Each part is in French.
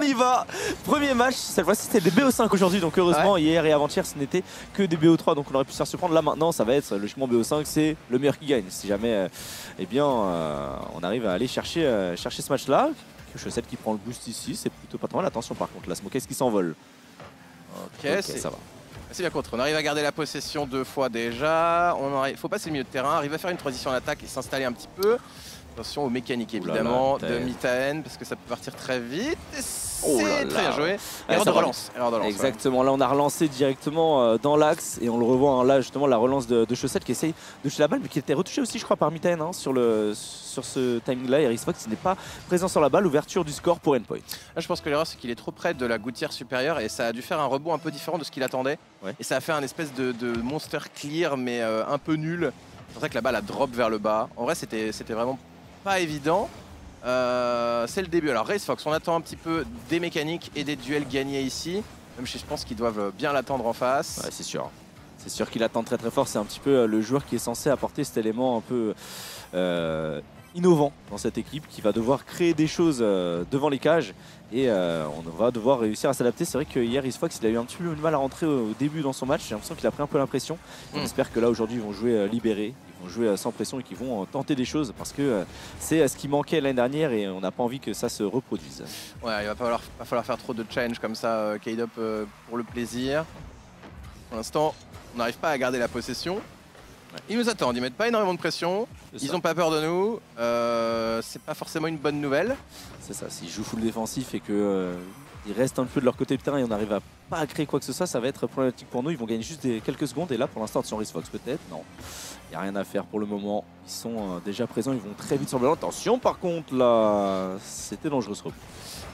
y va. Premier match, cette fois-ci c'était des BO5 aujourd'hui, donc heureusement hier et avant-hier ce n'était que des BO3, donc on aurait pu se faire surprendre. Là maintenant ça va être logiquement BO5, c'est le meilleur qui gagne. Si jamais eh bien, on arrive à aller chercher ce match-là. Chaussette qui prend le boost ici, c'est plutôt pas trop mal. Attention par contre, la Smokeace qui s'envole. Ok, ça va. C'est bien contre, on arrive à garder la possession 2 fois déjà. Il faut passer le milieu de terrain, arriver à faire une transition en attaque et s'installer un petit peu. Attention aux mécaniques évidemment de Mitaen parce que ça peut partir très vite. C'est très bien joué. Erreur de relance. Exactement, là on a relancé directement dans l'axe et on le revoit hein, là justement la relance de Chaussette qui essaye de toucher la balle mais qui était retouché aussi je crois par Mitaen hein, sur ce timing là. RxFox qui n'est pas présent sur la balle, ouverture du score pour Endpoint. Là je pense que l'erreur c'est qu'il est trop près de la gouttière supérieure et ça a dû faire un rebond un peu différent de ce qu'il attendait. Et ça a fait un espèce de monster clear mais un peu nul. C'est pour ça que la balle a drop vers le bas. En vrai c'était vraiment pas évident. C'est le début. Alors RaceFox, on attend un petit peu des mécaniques et des duels gagnés ici. Même si je pense qu'ils doivent bien l'attendre en face. Ouais, c'est sûr. C'est sûr qu'il attend très très fort. C'est un petit peu le joueur qui est censé apporter cet élément un peu innovant dans cette équipe, qui va devoir créer des choses devant les cages. Et on va devoir réussir à s'adapter. C'est vrai que hier, RaceFox, il a eu un petit peu de mal à rentrer au début dans son match. J'ai l'impression qu'il a pris un peu l'impression. On espère que là aujourd'hui, ils vont jouer libérés. Ils vont jouer sans pression et qu'ils vont tenter des choses parce que c'est ce qui manquait l'année dernière et on n'a pas envie que ça se reproduise. Ouais, il va falloir faire trop de challenge comme ça, K-Dop pour le plaisir. Pour l'instant, on n'arrive pas à garder la possession. Ils nous attendent, ils mettent pas énormément de pression, ils n'ont pas peur de nous, c'est pas forcément une bonne nouvelle. C'est ça, s'ils jouent full défensif et que ils restent un peu de leur côté du terrain et on n'arrive pas à créer quoi que ce soit, ça va être problématique pour nous. Ils vont gagner juste quelques secondes et là pour l'instant sur RaceFox peut-être, non. Il n'y a rien à faire pour le moment, ils sont déjà présents, ils vont très vite sur le ballon. Attention par contre là, c'était dangereux ce rebond.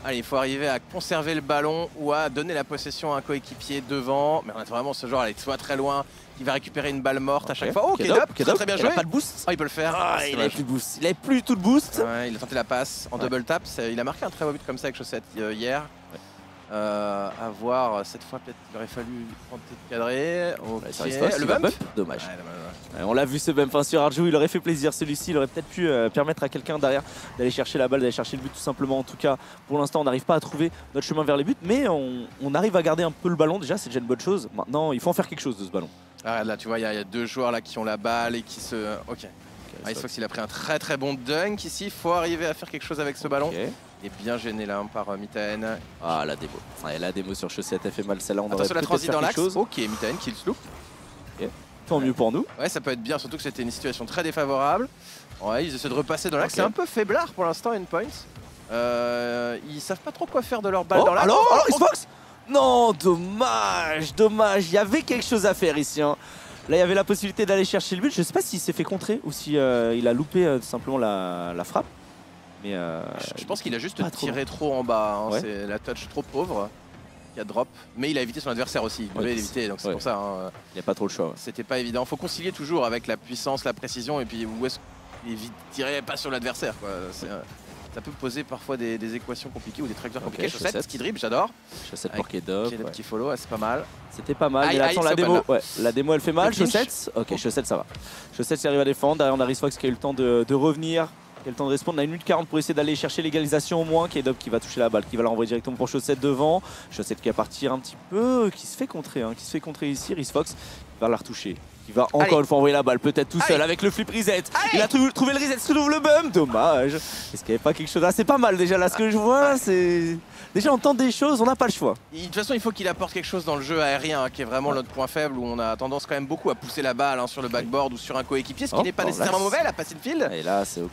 Allez, il faut arriver à conserver le ballon ou à donner la possession à un coéquipier devant. Mais on a vraiment ce genre, aller soit très loin, qui va récupérer une balle morte à chaque fois. Oh, K-Dop, très bien joué. Il n'a pas de boost. Il peut le faire. Il n'avait plus de boost. Il n'avait plus tout de boost. Ouais, il a tenté la passe en double tap. Il a marqué un très beau but comme ça avec Chaussette hier. À voir, cette fois peut-être qu'il aurait fallu tenter de cadrer. Le bump, dommage. On l'a vu ce bump sur Arju, il aurait fait plaisir celui-ci, il aurait peut-être pu permettre à quelqu'un derrière d'aller chercher la balle, d'aller chercher le but tout simplement. En tout cas, pour l'instant, on n'arrive pas à trouver notre chemin vers les buts, mais on arrive à garder un peu le ballon déjà, c'est déjà une bonne chose. Maintenant, il faut en faire quelque chose de ce ballon. Ah, là, tu vois, il y a 2 joueurs là qui ont la balle et qui se... Ok. RaceFox, il a pris un très bon dunk ici, il faut arriver à faire quelque chose avec ce ballon. Il est bien gêné là par Mitaen. Ah, la démo. La démo sur Chaussette, elle fait mal celle-là. Attention, la transit dans l'axe. Ok, Mitaen qui le sloop. Tant mieux pour nous. Ouais, ça peut être bien, surtout que c'était une situation très défavorable. Ouais, ils essaient de repasser dans l'axe. C'est un peu faiblard pour l'instant, Endpoint. Ils savent pas trop quoi faire de leur balle dans l'axe. Alors, RaceFox non, dommage. Il y avait quelque chose à faire ici. Hein. Là, il y avait la possibilité d'aller chercher le but. Je sais pas s'il s'est fait contrer ou si il a loupé simplement la frappe. Mais je pense qu'il a juste tiré trop en bas. Hein. C'est la touch trop pauvre qui a drop. Mais il a évité son adversaire aussi. Il devait l'éviter, donc c'est pour ça. Hein. Il n'y a pas trop le choix. C'était pas évident. Faut concilier toujours avec la puissance, la précision et puis où est-ce qu'il tirait pas sur l'adversaire. Ça peut poser parfois des équations compliquées ou des trajectoires compliquées. Chaussette qui dribble, j'adore. Chaussette pour K-Dop. Qui follow, c'est pas mal. C'était pas mal. Mais là, attends, la démo elle fait mal. Chaussette. Ok, Chaussette ça va. Chaussette qui arrive à défendre. Derrière on a RaceFox qui a eu le temps de revenir. Qui a le temps de respondre. On a 1 minute 40 pour essayer d'aller chercher l'égalisation au moins. K-Dop qui va toucher la balle, qui va la renvoyer directement pour Chaussette devant. Chaussette qui va partir un petit peu, qui se fait contrer, ici. RaceFox va la retoucher. Qui va encore une fois envoyer la balle, peut-être tout seul avec le flip reset. Il a trouvé le reset, trouve le bump. Dommage. Est-ce qu'il n'y avait pas quelque chose là? C'est pas mal déjà là ce que je vois. C'est déjà on tente des choses, on n'a pas le choix. De toute façon, il faut qu'il apporte quelque chose dans le jeu aérien, qui est vraiment notre point faible, où on a tendance quand même beaucoup à pousser la balle sur le backboard ou sur un coéquipier, ce qui n'est pas nécessairement mauvais, la passer le field. Et là, c'est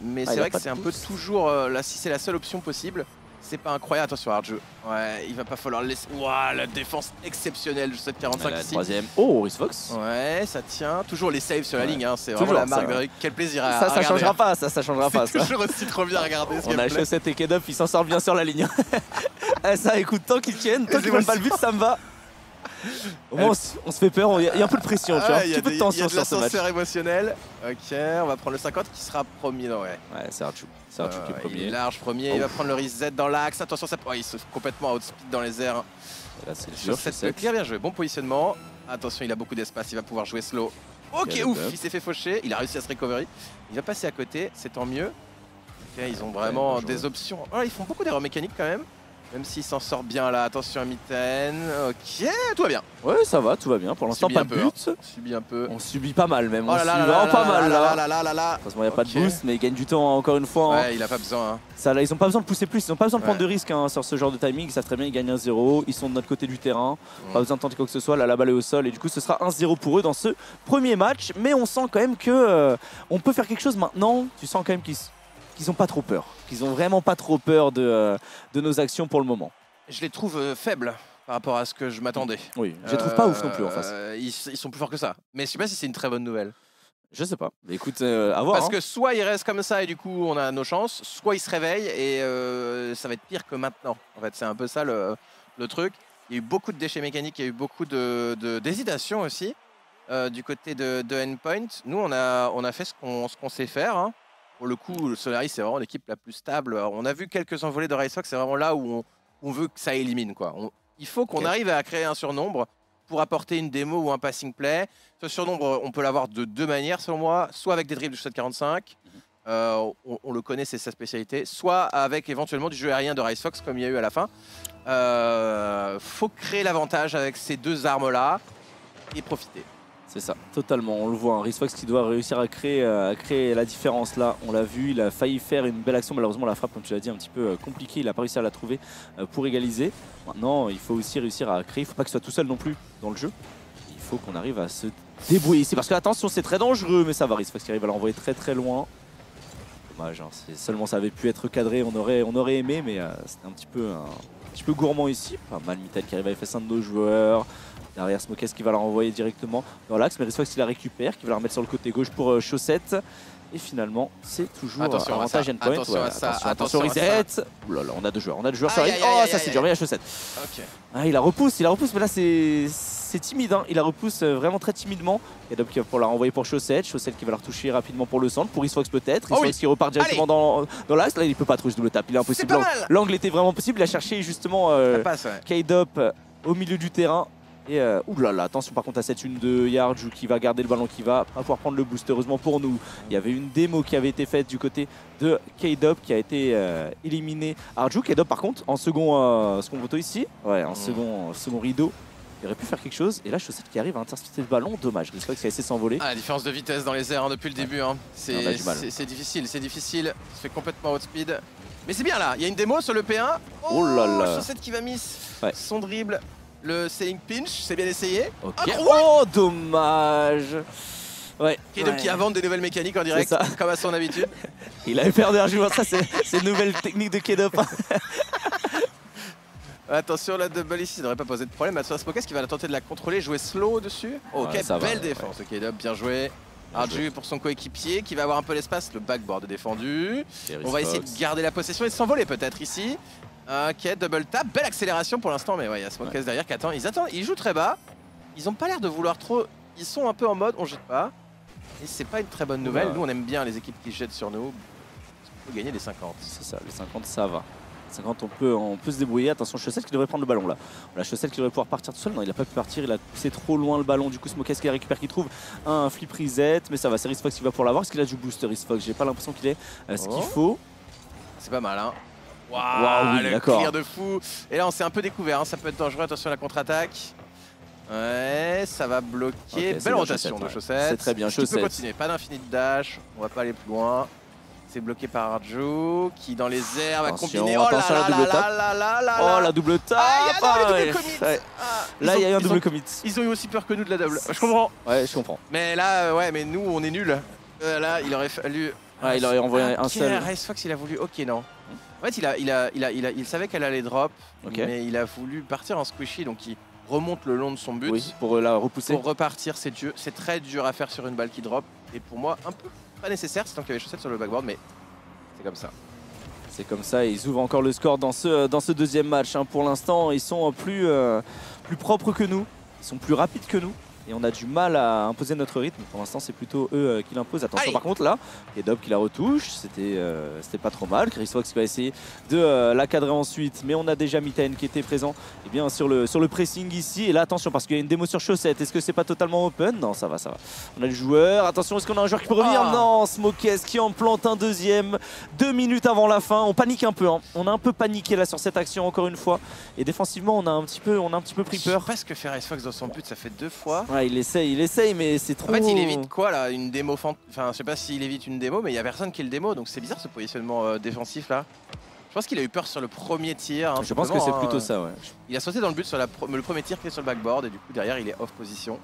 mais c'est vrai que c'est un peu toujours là, si c'est la seule option possible. C'est pas incroyable, attention Arju. Ouais, il va pas falloir laisser. Ouah, la défense exceptionnelle de cette 45 la ici. Troisième. Oh, RaceFox. Ouais, ça tient. Toujours les saves sur la ligne, hein. C'est vraiment la marque de... Quel plaisir à ça changera pas, ça changera pas. C'est toujours aussi trop bien à regarder. On a Chaussette et K-Dop, ils s'en sortent bien sur la ligne. Ça, écoute, tant qu'ils tiennent, tant qu'ils prennent pas le but, ça me va. Au moins, on se fait peur, il y a un peu de pression, tu vois, un petit peu de tension sur ce match. Il y a de l'ascenseur émotionnel. Ok, on va prendre le 50 qui sera premier. Ouais, c'est Arju. C'est Arju qui est premier. Il est large premier, il va prendre le reset dans l'axe. Attention, il se complètement outspeed dans les airs. Là, c'est sûr. Chaussette clear, bien joué, bon positionnement. Attention, il a beaucoup d'espace, il va pouvoir jouer slow. Ok, ouf, il s'est fait faucher, il a réussi à se recovery. Il va passer à côté, c'est tant mieux. Ok, ils ont vraiment des options. Oh, ils font beaucoup d'erreurs mécaniques quand même. Même s'il s'en sort bien là, attention à Mitten. Ok, tout va bien. Ouais, ça va, tout va bien. Pour l'instant, pas de but. On subit un peu. On subit pas mal même. Oh on subit vraiment pas mal là. De toute façon, il n'y a pas de boost, mais il gagne du temps encore une fois. Ouais, il a pas besoin. Ça, là, ils n'ont pas besoin de pousser plus, ils n'ont pas besoin de prendre de risques sur ce genre de timing. Ils savent très bien, ils gagnent 1-0. Ils sont de notre côté du terrain. Pas besoin de tenter quoi que ce soit. Là, la balle est au sol. Et du coup, ce sera 1-0 pour eux dans ce premier match. Mais on sent quand même que on peut faire quelque chose maintenant. Tu sens quand même qu'ils n'ont pas trop peur. Qu'ils n'ont vraiment pas trop peur de nos actions pour le moment. Je les trouve faibles par rapport à ce que je m'attendais. Oui, je les trouve pas ouf non plus en face. Ils sont plus forts que ça. Mais je sais pas si c'est une très bonne nouvelle. Je sais pas. Mais écoute, à voir. Parce que soit ils restent comme ça et du coup on a nos chances, soit ils se réveillent et ça va être pire que maintenant. En fait, c'est un peu ça le truc. Il y a eu beaucoup de déchets mécaniques, il y a eu beaucoup d'hésitation aussi du côté de Endpoint. Nous, on a fait ce qu'on sait faire. Hein. Pour le coup, le Solaris, c'est vraiment l'équipe la plus stable. Alors, on a vu quelques envolées de Ricefox, c'est vraiment là où on veut que ça élimine. Quoi. Il faut qu'on arrive à créer un surnombre pour apporter une démo ou un passing play. Ce surnombre, on peut l'avoir de deux manières selon moi, soit avec des dribbles de Chaussette 45, on le connaît, c'est sa spécialité, soit avec éventuellement du jeu aérien de Ricefox comme il y a eu à la fin. Faut créer l'avantage avec ces deux armes-là et profiter. C'est ça, totalement, on le voit, hein. Ricefox qui doit réussir à créer la différence là, on l'a vu, il a failli faire une belle action, malheureusement la frappe comme tu l'as dit un petit peu compliquée, il n'a pas réussi à la trouver pour égaliser. Maintenant il faut aussi réussir à créer, il ne faut pas qu'il soit tout seul non plus dans le jeu, il faut qu'on arrive à se débrouiller ici, parce que attention c'est très dangereux, mais ça va, Ricefox qui arrive à l'envoyer très très loin. Dommage, hein. Seulement ça avait pu être cadré, on aurait aimé, mais c'était un petit peu gourmand ici. Pas mal Mitten qui arrive à FS1 de nos joueurs. Derrière Smokes qui va la renvoyer directement dans l'axe, mais Ricefox qui la récupère, qui va la remettre sur le côté gauche pour Chaussette. Et finalement, c'est toujours avantage Endpoint. Attention reset. Ouh là là, on a deux joueurs sur la ligne. Oh, ça c'est dur, mais il y a Chaussette. Okay. Ah, il la repousse, mais là c'est timide. Hein. Il la repousse vraiment très timidement. Et donc pour la renvoyer pour Chaussette. Chaussette qui va la retoucher rapidement pour le centre. Pour Ricefox peut-être. Ricefox qui repart directement dans l'axe. Là, il peut pas trouver ce double tap, il est impossible. L'angle était vraiment possible. Il a cherché justement K-Dop au milieu du terrain. Et oulala, attention par contre à cette 1-2, il y a Arju qui va garder le ballon, qui va pas pouvoir prendre le boost. Heureusement pour nous, il y avait une démo qui avait été faite du côté de K-Dop qui a été éliminé. Arju, K-Dop par contre en second photo ici, ouais, en second rideau, il aurait pu faire quelque chose. Et là Chaussette qui arrive à intercepter le ballon, dommage. Ricefox qui a essayé de s'envoler. Ah, la différence de vitesse dans les airs hein, depuis le début, hein. C'est difficile, c'est fait complètement outspeed. Mais c'est bien là, il y a une démo sur le P1. Oh là là, Chaussette qui va miss son dribble. Le selling pinch, c'est bien essayé. Okay. Oh, dommage. Ouais. K-Dop qui invente des nouvelles mécaniques en direct, comme à son habitude. Il avait perdu un joueur, ça c'est une nouvelle technique de K-Dop. Attention, la double ici, ça devrait pas poser de problème. Attention à Smokes qui va tenter de la contrôler, jouer slow dessus. Ok, belle défense de K-Dop, bien joué. Arju pour son coéquipier qui va avoir un peu l'espace, le backboard défendu. On va essayer de garder la possession et de s'envoler peut-être ici. Ok, double tap, belle accélération pour l'instant, mais ouais, il y a Smokes derrière qui attend. Ils jouent très bas. Ils ont pas l'air de vouloir trop. Ils sont un peu en mode on jette pas. Et c'est pas une très bonne nouvelle. Nous, on aime bien les équipes qui jettent sur nous. On peut gagner les 50. C'est ça, les 50, ça va. 50, on peut se débrouiller. Attention, Chaussette qui devrait prendre le ballon là. La Chaussette qui devrait pouvoir partir tout seul. Non, il a pas pu partir. Il a poussé trop loin le ballon. Du coup, Smokes qui la récupère, qui trouve un flip reset. Mais ça va, c'est Ricefox qui va pour l'avoir. Est-ce qu'il a du boost, Ricefox? J'ai pas l'impression qu'il ait ce qu'il faut. C'est pas mal, hein. Waouh, oui, le clear de fou. Et là, on s'est un peu découvert, hein. Ça peut être dangereux. Attention à la contre-attaque. Ouais, ça va bloquer. Belle rotation de Chaussette. C'est très bien, Chaussette. Tu peux continuer, pas d'infini de dash. On va pas aller plus loin. C'est bloqué par Arju qui dans les airs va combiner. Oh là, la double tap. Là, il y a eu un double commit. Ils ont eu aussi peur que nous de la double. Je comprends. Ouais, je comprends. Mais là, ouais, mais nous, on est nuls. Là, il aurait fallu. Ouais, il aurait envoyé un seul. Ricefox, il a voulu. Ok, non. En fait, il savait qu'elle allait drop, mais il a voulu partir en squishy, donc il remonte le long de son but. Oui, pour la repousser. Pour repartir, c'est très dur à faire sur une balle qui drop. Et pour moi, un peu pas nécessaire, c'est tant qu'il y avait Chaussette sur le backboard, mais c'est comme ça. C'est comme ça, ils ouvrent encore le score dans ce deuxième match. Hein. Pour l'instant, ils sont plus propres que nous, ils sont plus rapides que nous. et on a du mal à imposer notre rythme. Pour l'instant, c'est plutôt eux qui l'imposent. Attention, par contre, là, Kaydop qui la retouche, c'était pas trop mal. Chrisfox qui va essayer de la cadrer ensuite, mais on a déjà Mitaine qui était présent bien sur le pressing ici. Et là, attention, parce qu'il y a une démo sur Chaussette. Est-ce que c'est pas totalement open? Non, ça va, ça va. On a le joueur. Attention, est-ce qu'on a un joueur qui peut revenir? Non, Smokes qui en plante un deuxième 2 minutes avant la fin. On panique un peu, hein. On a un peu paniqué là sur cette action, encore une fois. Et défensivement, on a un petit peu pris peur. Presque faire Icebox dans son but, ça fait 2 fois. Ouais, il essaye, mais c'est trop. En fait, il évite quoi là? Une démo. Enfin, je sais pas s'il évite une démo, mais il y a personne qui le démo, donc c'est bizarre ce positionnement défensif là. Je pense qu'il a eu peur sur le premier tir. Hein, je pense que c'est plutôt ça, ouais. Il a sauté dans le but sur le premier tir qui est sur le backboard, et du coup derrière il est off position.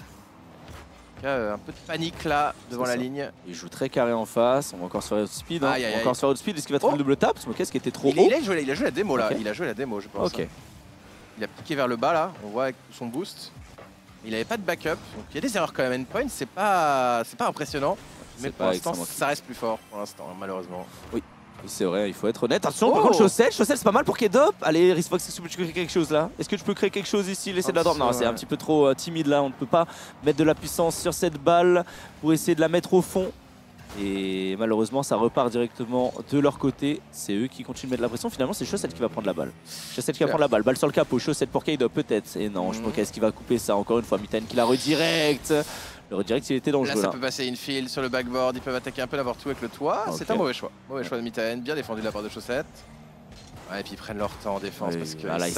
Un peu de panique là devant la ligne. Il joue très carré en face, on va encore se faire outspeed. Hein. Encore se faire outspeed, est-ce qu'il va trouver le double tap? Smokes qui était trop haut. Il a joué la démo là, il a joué la démo je pense. Ok. Il a piqué vers le bas là, on voit avec son boost. Il n'avait pas de backup, donc il y a des erreurs quand même. Endpoint, c'est pas impressionnant, mais pour l'instant ça reste plus fort pour l'instant malheureusement. Oui, c'est vrai, il faut être honnête. Attention, par contre Chaussette c'est pas mal pour Kaydop. Allez, Risfox, est-ce que tu peux créer quelque chose là? Est-ce que tu peux créer quelque chose ici? Laisser de la drop? Non, c'est un petit peu trop timide là, on ne peut pas mettre de la puissance sur cette balle pour essayer de la mettre au fond. Et malheureusement, ça repart directement de leur côté. C'est eux qui continuent de mettre la pression. Finalement, c'est Chaussette qui va prendre la balle. Chaussette qui va prendre la balle. Balle sur le capot. Chaussette pour Kaydop peut-être. Et non, je pense qu'est-ce qui va couper ça. Encore une fois, Mitaine qui la redirect. Le redirect, il était dangereux. Là, ça peut passer infield sur le backboard. Ils peuvent attaquer un peu n'importe où avec le toit. Okay. C'est un mauvais choix. Mauvais choix de Mitaine. Bien défendu de la part de Chaussette. Ouais, et puis ils prennent leur temps en défense parce que là, ils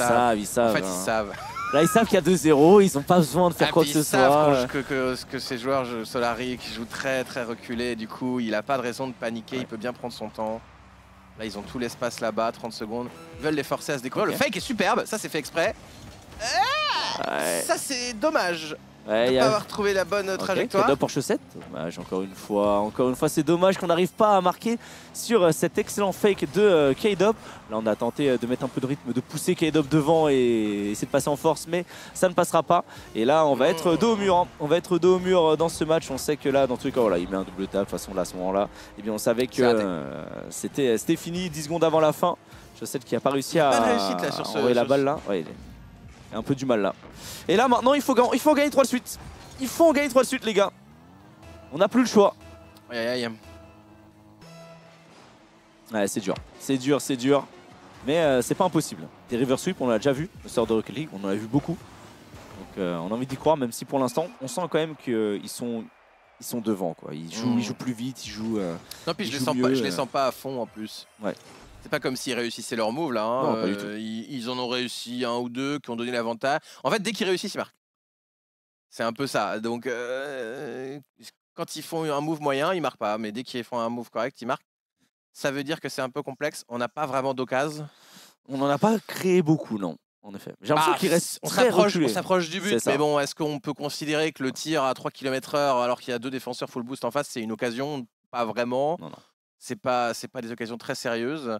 savent. En fait, ils savent. Là, ils savent qu'il y a 2-0, ils n'ont pas besoin de faire quoi que ce soit. Ils savent que ces joueurs, Solari, qui jouent très reculé, du coup, il n'a pas de raison de paniquer, il peut bien prendre son temps. Là, ils ont tout l'espace là-bas, 30 secondes. Ils veulent les forcer à se découvrir. Le fake est superbe, ça c'est fait exprès. Ça c'est dommage. De pas avoir trouvé la bonne trajectoire. Kaydop pour Chaussette. Dommage, encore une fois, c'est dommage qu'on n'arrive pas à marquer sur cet excellent fake de Kaydop. Là, on a tenté de mettre un peu de rythme, de pousser Kaydop devant et essayer de passer en force, mais ça ne passera pas. Et là, on va être dos au mur. Hein. On va être dos au mur dans ce match. On sait que là, dans tous les cas, voilà, il met un double tap. De toute façon, là, à ce moment-là, eh bien, on savait que c'était fini 10 secondes avant la fin. Chaussette qui n'a pas réussi à envoyer la balle là. Ouais, il a un peu du mal là. Et là maintenant il faut gagner 3 de suite. Il faut en gagner 3 de suite les gars. On n'a plus le choix. Ouais, c'est dur. Mais c'est pas impossible. Des river sweep on l'a déjà vu. Le sort de Rocket League on en a vu beaucoup. Donc on a envie d'y croire même si pour l'instant on sent quand même qu'ils sont devant quoi. Ils jouent plus vite, ils jouent. Non puis je les sens pas à fond en plus. Ouais. C'est pas comme s'ils réussissaient leur move là. Hein. Non, pas du tout. Ils en ont réussi 1 ou 2 qui ont donné l'avantage. En fait, dès qu'ils réussissent, ils marquent. C'est un peu ça. Donc, quand ils font un move moyen, ils marquent pas. Mais dès qu'ils font un move correct, ils marquent. Ça veut dire que c'est un peu complexe. On n'a pas vraiment d'occasion. On n'en a pas créé beaucoup, non. En effet. J'ai l'impression qu'il reste très reculé. On s'approche du but. Mais bon, est-ce qu'on peut considérer que le tir à 3 km/h alors qu'il y a 2 défenseurs full boost en face, c'est une occasion? Pas vraiment. Non. C'est pas des occasions très sérieuses.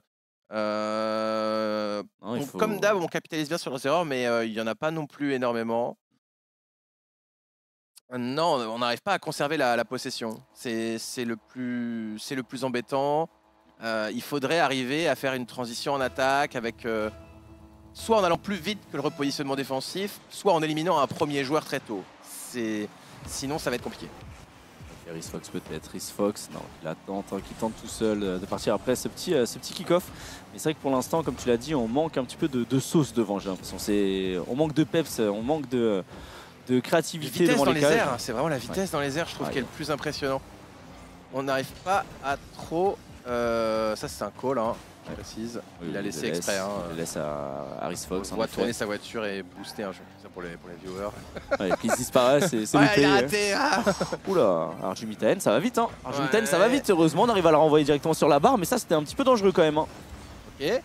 Non, comme d'hab, on capitalise bien sur nos erreurs, mais il n'y en a pas non plus énormément. Non, on n'arrive pas à conserver la possession. C'est le plus embêtant. Il faudrait arriver à faire une transition en attaque avec soit en allant plus vite que le repositionnement défensif, soit en éliminant un premier joueur très tôt. Sinon, ça va être compliqué. Risfox peut-être, Risfox, non, qui tente tout seul de partir après ce petit kick-off. Mais c'est vrai que pour l'instant, comme tu l'as dit, on manque un petit peu de sauce devant, j'ai l'impression. On manque de peps, on manque de créativité devant les cages. C'est vraiment la vitesse dans les airs, je trouve, qui est le plus impressionnant. On n'arrive pas à trop... ça c'est un call, hein, je précise. Oui, il a laissé exprès. Il laisse à Risfox. On va tourner sa voiture et booster un jeu. Ça pour les viewers. Ouais, et puis il disparaît, c'est loupé. Il a raté. Oula, Arju Mitaine, ça va vite. Hein. Arju Mitaine, ça va vite. Heureusement, on arrive à la renvoyer directement sur la barre, mais ça c'était un petit peu dangereux quand même. Hein. Ok.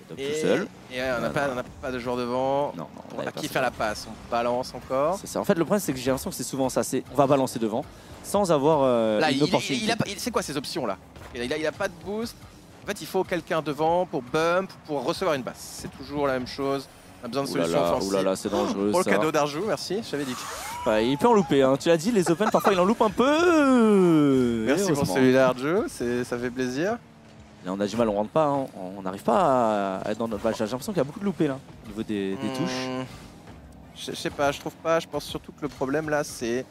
Tout seul. Et on n'a pas de joueur devant. Non, à qui faire la passe? On balance encore. C'est ça. En fait, le problème, c'est que j'ai l'impression que c'est souvent ça. On va balancer devant sans avoir là, une opportunité. C'est quoi ces options là? Il a pas de boost. En fait, il faut quelqu'un devant pour bump, pour recevoir une basse. C'est toujours la même chose. On a besoin de solutions offensives. Oulala, c'est dangereux. Pour le cadeau d'Arju, merci. Je t'avais dit. Il peut en louper. Hein. Tu l'as dit, les Open, parfois, il en loupe un peu. Merci pour celui-là, Arju. Ça fait plaisir. Là, on a du mal, on rentre pas, hein. On n'arrive pas à être dans notre... J'ai l'impression qu'il y a beaucoup de loupés là, au niveau des touches. Je sais pas, je trouve pas. Je pense surtout que le problème là, c'est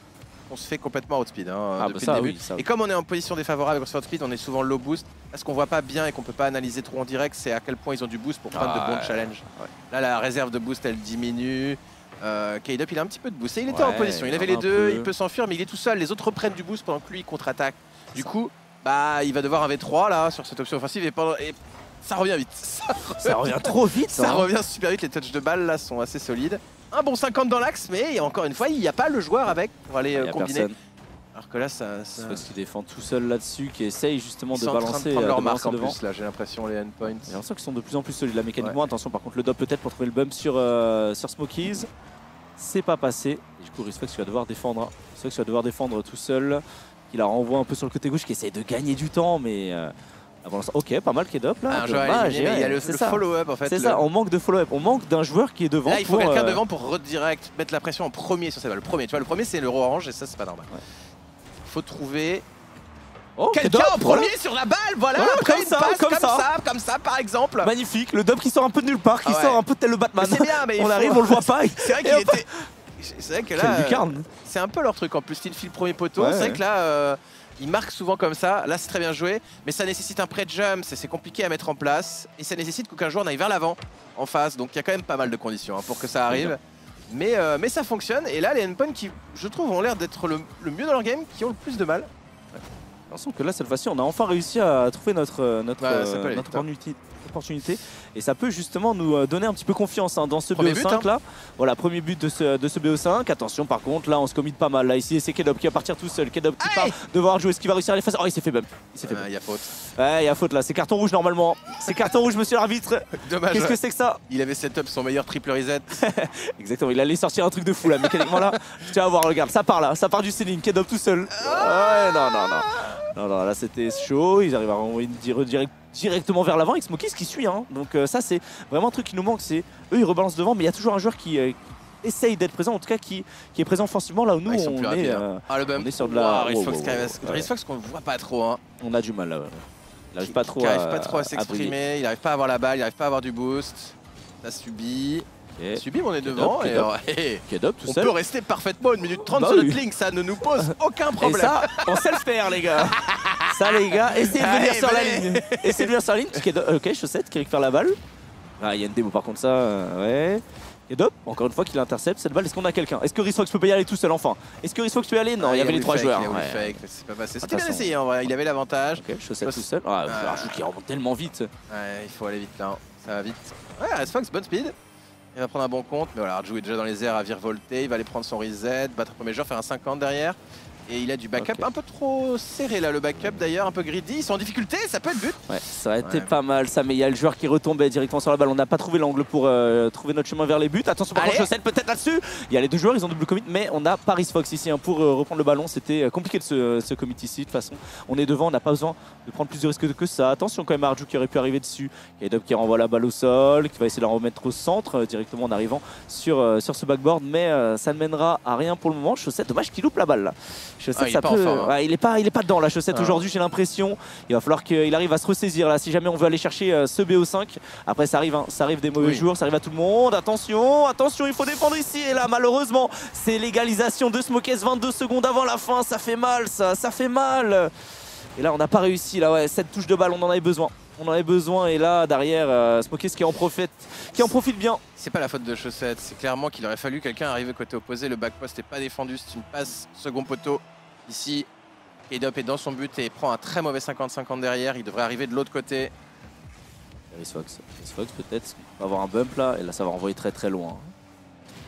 qu'on se fait complètement outspeed depuis le début. Oui, ça, oui. Et comme on est en position défavorable et qu'on se fait outspeed, on est souvent low boost. Là, ce qu'on voit pas bien et qu'on peut pas analyser trop en direct, c'est à quel point ils ont du boost pour prendre de bons challenges. Ouais. Là, la réserve de boost, elle diminue. K-Dub, il a un petit peu de boost. Et il était en position, il avait les deux, il peut s'enfuir, mais il est tout seul. Les autres reprennent du boost pendant que lui, il contre-attaque. Du coup, bah, il va devoir un V3 là sur cette option offensive et ça revient vite. Ça revient trop vite. Ça revient super vite. Les touches de balle là sont assez solides. Un bon 50 dans l'axe, mais encore une fois, il n'y a pas le joueur avec pour aller combiner. Personne. Alors que là, ça... Parce qu'il défend tout seul là-dessus, qui essaye justement de balancer. Ils sont en train de prendre leur marque en plus là, j'ai l'impression, les endpoints. J'ai l'impression qu'ils sont de plus en plus solides là mécaniquement. Attention par contre le dop peut-être pour trouver le bump sur Smokies. C'est pas passé. Et du coup Risfox va devoir défendre. Risfox va devoir défendre tout seul. Il la renvoie un peu sur le côté gauche qui essaye de gagner du temps, mais... Ok, pas mal K-Dub là. Dommage, il y a le follow-up en fait. C'est ça, on manque de follow-up. On manque d'un joueur qui est devant. Là, il faut quelqu'un devant pour redirect, mettre la pression en premier sur cette balle. Le premier, tu vois, le premier c'est l'euro orange et ça, c'est pas normal. Il faut trouver quelqu'un en premier sur la balle, voilà. Comme ça, par exemple. Magnifique, le dub qui sort un peu de nulle part, qui sort un peu tel le Batman. C'est bien, mais on arrive, on le voit pas. C'est vrai qu'il était. C'est vrai que là, c'est un peu leur truc en plus. Steel file premier poteau. C'est vrai que là. Ils marquent souvent comme ça, là c'est très bien joué, mais ça nécessite un pré-jump, c'est compliqué à mettre en place, et ça nécessite qu'aucun joueur n'aille vers l'avant, en face, donc il y a quand même pas mal de conditions pour que ça arrive. Mais ça fonctionne, et là les endpoints qui, je trouve, ont l'air d'être le mieux dans leur game, qui ont le plus de mal. Attention que là cette fois-ci on a enfin réussi à trouver notre opportunité et ça peut justement nous donner un petit peu confiance dans ce BO5 là. Voilà, premier but de ce BO5. Attention par contre là on se commit pas mal là ici, c'est K-Dub qui va partir tout seul. K-Dub qui part devoir jouer, est-ce qu'il va réussir à les faire? Oh, il s'est fait bump. Il y a faute. Ouais, il y a faute là, c'est carton rouge normalement. C'est carton rouge monsieur l'arbitre. Dommage. Qu'est-ce que c'est que ça? Il avait set up son meilleur triple reset. Exactement, il allait sortir un truc de fou là mécaniquement là. Je tiens à voir, regarde, ça part là, ça part du ceiling, K-Dub tout seul. Ouais, non, là c'était chaud, ils arrivent à renvoyer directement vers l'avant avec Smokies qui suit. Donc ça c'est vraiment un truc qui nous manque, c'est eux ils rebalancent devant mais il y a toujours un joueur qui essaye d'être présent, en tout cas qui est présent offensivement là où nous on est sur de la... Risfox qu'on ne voit pas trop. On a du mal là. Il n'arrive pas trop à s'exprimer, il n'arrive pas à avoir la balle, il n'arrive pas à avoir du boost. Ça subit. Subi, mais on est devant et on peut rester parfaitement 1 minute 30 sur notre ligne, ça ne nous pose aucun problème. Et ça, on sait le faire les gars. Ça les gars, essayez de venir sur la ligne. Essayez de venir sur la ligne. Ok, Chaussette qui récupère la balle. Ah, il y a une démo par contre ça, ouais. Et Dop, encore une fois qu'il intercepte cette balle, est-ce qu'on a quelqu'un? Est-ce que Risfox peut pas y aller tout seul enfin? Est-ce que Risfox peut y aller? Non, il y avait les 3 joueurs. C'est pas passé. C'était bien essayé en vrai, il avait l'avantage. Ok, Chaussette tout seul. Ah, un jeu qui remonte tellement vite. Ouais, il faut aller vite là, ça va vite. Ouais, Risfox, bonne speed. Il va prendre un bon compte, mais voilà, Arju est déjà dans les airs à virevolter, il va aller prendre son reset, battre un premier joueur, faire un 50 derrière. Et il a du backup un peu trop serré là, le backup d'ailleurs, un peu greedy, ils sont en difficulté, ça peut être but. Ouais, ça aurait été pas mal ça, mais il y a le joueur qui retombe directement sur la balle, on n'a pas trouvé l'angle pour trouver notre chemin vers les buts. Attention par contre, Chaussette peut-être là-dessus, il y a les deux joueurs, ils ont double commit, mais on a Paris Fox ici pour reprendre le ballon, c'était compliqué de se commit ici, de toute façon. On est devant, on n'a pas besoin de prendre plus de risques que ça. Attention quand même à Arju qui aurait pu arriver dessus, et Dub qui renvoie la balle au sol, qui va essayer de la remettre au centre directement en arrivant sur ce backboard, mais ça ne mènera à rien pour le moment. Chaussette, dommage qu'il loupe la balle là. Chaussette, ça peut... Ouais, il est pas dedans la Chaussette aujourd'hui, j'ai l'impression. Il va falloir qu'il arrive à se ressaisir là si jamais on veut aller chercher ce BO5. Après ça arrive des mauvais jours, ça arrive à tout le monde. Attention, il faut défendre ici. Et là malheureusement c'est l'égalisation de Smokies 22 secondes avant la fin. Ça fait mal ça fait mal. Et là on n'a pas réussi là, ouais, cette touche de balle on en avait besoin. Et là derrière Smokies qui en profite bien. C'est pas la faute de Chaussette, c'est clairement qu'il aurait fallu quelqu'un arriver côté opposé. Le backpost n'est pas défendu, c'est une passe second poteau. Ici, K-Dub est dans son but et prend un très mauvais 50-50 derrière. Il devrait arriver de l'autre côté. Risfox peut-être va avoir un bump là. Et là, ça va envoyer très loin.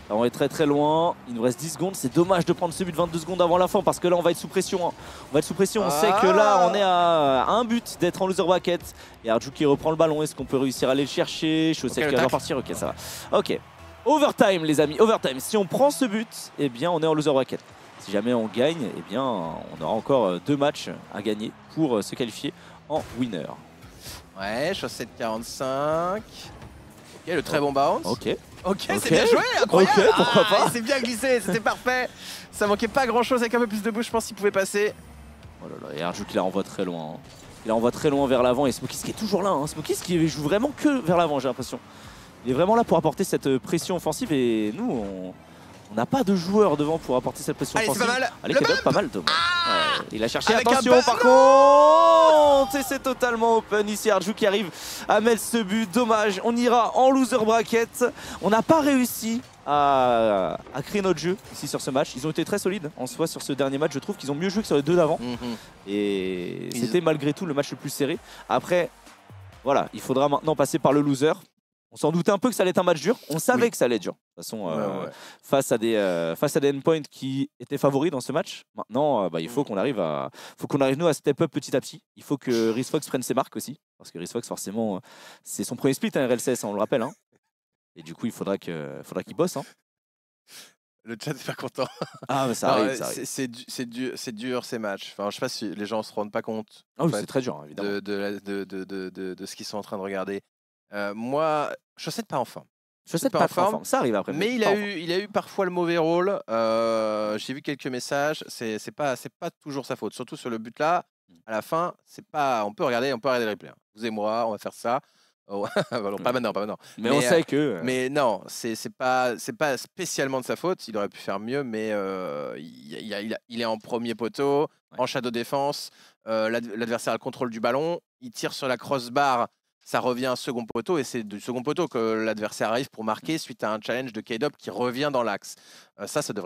Ça va envoyer très loin. Il nous reste 10 secondes. C'est dommage de prendre ce but 22 secondes avant la fin parce que là, on va être sous pression. On sait que là, on est à un but d'être en loser bracket. Et Arju qui reprend le ballon. Est-ce qu'on peut réussir à aller le chercher? Chaussette qui va repartir. Ok, ça va. Ok. Overtime, les amis. Overtime. Si on prend ce but, eh bien, on est en loser bracket. Si jamais on gagne, eh bien, on aura encore 2 matchs à gagner pour se qualifier en winner. Ouais, Chaussette 45. Ok, le très bon bounce. Ok, c'est bien joué, incroyable. Ok, pourquoi pas. C'est bien glissé, c'était parfait. Ça manquait pas grand chose, avec un peu plus de bouche, je pense qu'il pouvait passer. Oh là là, et Arju qui la renvoie très loin. Il la renvoie très loin vers l'avant et Smokies qui est toujours là. Smokies qui joue vraiment que vers l'avant, j'ai l'impression. Il est vraiment là pour apporter cette pression offensive et nous, on n'a pas de joueur devant pour apporter cette pression offensive. Allez, c'est pas mal. Allez, K-Dub, pas mal, Thomas. Ouais, il a cherché, Avec attention par contre. Et c'est totalement open ici. Arju qui arrive à mettre ce but. Dommage, on ira en loser bracket. On n'a pas réussi à créer notre jeu ici sur ce match. Ils ont été très solides en soi sur ce dernier match. Je trouve qu'ils ont mieux joué que sur les deux d'avant. Et c'était malgré tout le match le plus serré. Après, voilà, il faudra maintenant passer par le loser. On s'en doutait un peu que ça allait être un match dur. On savait que ça allait être dur. De toute façon, face à des endpoints qui étaient favoris dans ce match. Maintenant, il faut qu'on arrive nous à step up petit à petit. Il faut que ReazeFox prenne ses marques aussi, parce que ReazeFox forcément, c'est son premier split, RLCS, on le rappelle. Hein. Et du coup, il faudra qu'il bosse. Hein. Le chat n'est pas content. Ah, mais ça arrive. C'est dur ces matchs. Enfin, je sais pas si les gens ne se rendent pas compte. Ah oui, c'est très dur, évidemment. De ce qu'ils sont en train de regarder. Moi, Chaussette pas en forme. Chaussette pas en forme, ça arrive après. Mais il a eu parfois le mauvais rôle. J'ai vu quelques messages. C'est pas toujours sa faute. Surtout sur le but là. À la fin, on peut regarder le replay. Vous et moi, on va faire ça. Oh, pas maintenant. Mais on sait que. Mais non, c'est pas spécialement de sa faute. Il aurait pu faire mieux, mais il est en premier poteau, en shadow défense. L'adversaire a le contrôle du ballon. Il tire sur la crossbar. Ça revient un second poteau et c'est du second poteau que l'adversaire arrive pour marquer suite à un challenge de K-Dub qui revient dans l'axe. Ça devrait